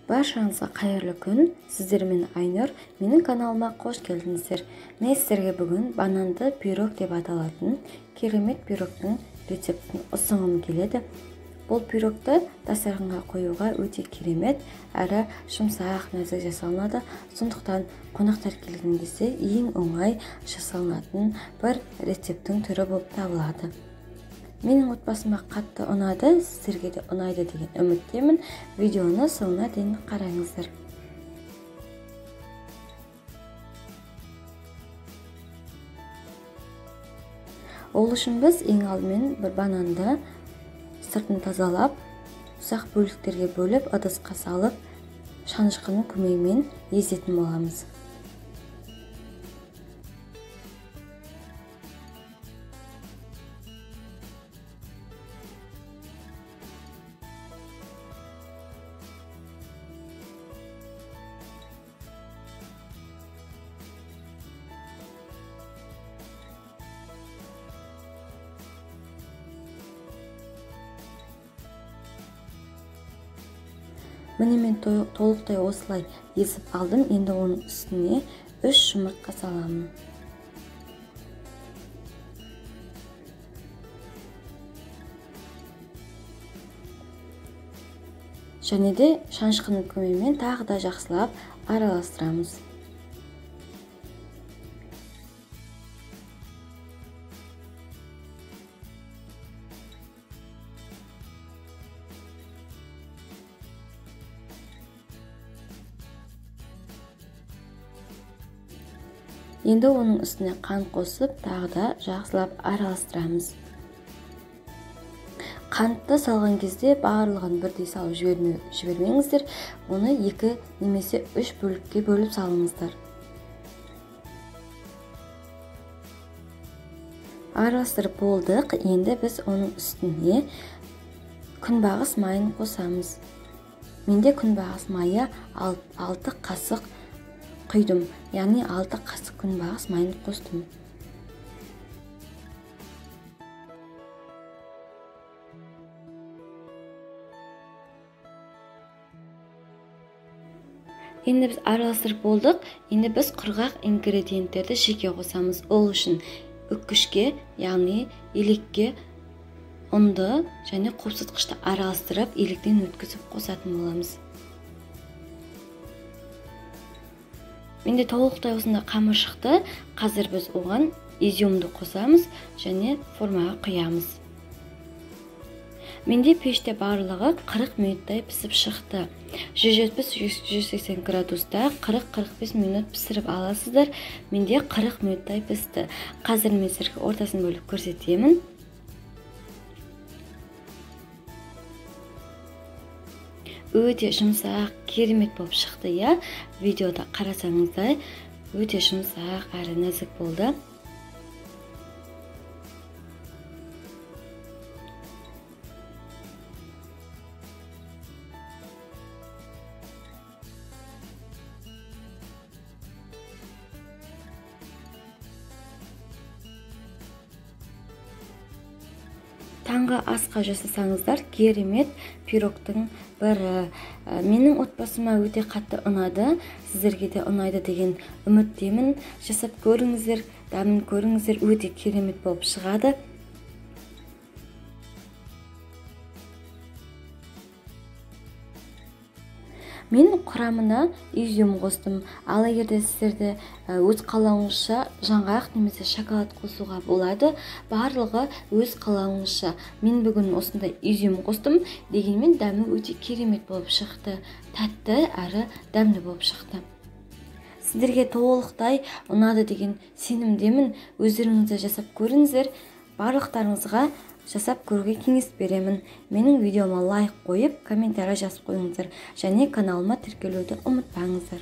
Баршаңызға қайырлы күн. Сіздер мен Айнұр. Менің каналыма қош келдіңіздер. Мен сіздерге бүгін бананды пирог деп аталатын керемет пирогтың рецептін ұсынғым келеді. Бұл пирогты дастарханға қоюға өте керемет әрі жұмсақ нәзік жасалынады. Сондықтан қонақтар келген кезде ең оңай жасалынатын бір рецептің түрі болып табылады. Менің отбасыма қатты ұнады, сіздерге де ұнайды деген үміттемін. Видеоны соңына дейін қараңыздар. Ол үшін біз ең алдымен бір бананды сыртын тазалап, ұсақ бөліктерге бөліп, ыдысқа салып, шанышқының көмегімен езетін боламыз. Міне мен толықтай осылай езіп алдым. Енді оның үстіне 3 жұмыртқа саламын. Және де шанышқының көмегімен тағы да жақсылап араластырамыз. Енді оның үстіне қант қосып, тағы да жақсылап араластырамыз. Қантты салған кезде барлығын бірдей салып жібермеңіздер. Оны 2 немесе 3 бөлікке бөліп салыңыздар. Араластырып болдық. Енді біз оның үстіне күнбағыс майын қосамыз. Менде күнбағыс майы 6 қасық құйдым, яғни 6 қасық күнбағыс майын қостым. Енді біз араластырып болдық. Енді біз құрғақ ингредиенттерді жеке қосамыз. Ол үшін үккішке, яғни елекке ұнды және қопсытқышты араластырып, електен өткізіп қосатын боламыз. Менде толықтай осында қамыр шықты. Қазір біз оған изюмды қосамыз және формаға құямыз. Менде пеште барлығы 40 минуттай пісіп шықты. 170-180 градуста 40-45 минут пісіріп аласыздар. Менде 40 минуттай пісті. Қазір мен сіздерге ортасын бөліп көрсетемін. Өте жұмсақ, керемет болып шықты, я. Видеода қарасаңыздай, өте жұмсақ әрі нәзік болды. Таңғы асқа жасасаңыздар, керемет пирогтың бірі. Менің отбасыма өте қатты ұнады, сіздерге де ұнайды деген үміттемін. Жасап көріңіздер, дәмін көріңіздер, өте керемет болып шығады. Мен құрамына изюм қостым. Ал егерде сіздерде өз қалауыңызша жаңғақ немесе шоколад қосуға болады. Барлығы өз қалауыңызша. Мен бүгін осындай изюм қостым, дегенмен дәмі өте керемет болып шықты. Тәтті әрі дәмді болып шықты. Сіздерге толықтай ұнады деген сенімдемін. Өздеріңізді жасап көріңіздер. Барлықтарыңызға жасап көруге кеңес беремін. Менің видеома лайк қойып, комментарий жазып қойыңыздар және каналыма тіркелуді ұмытпаңыздар.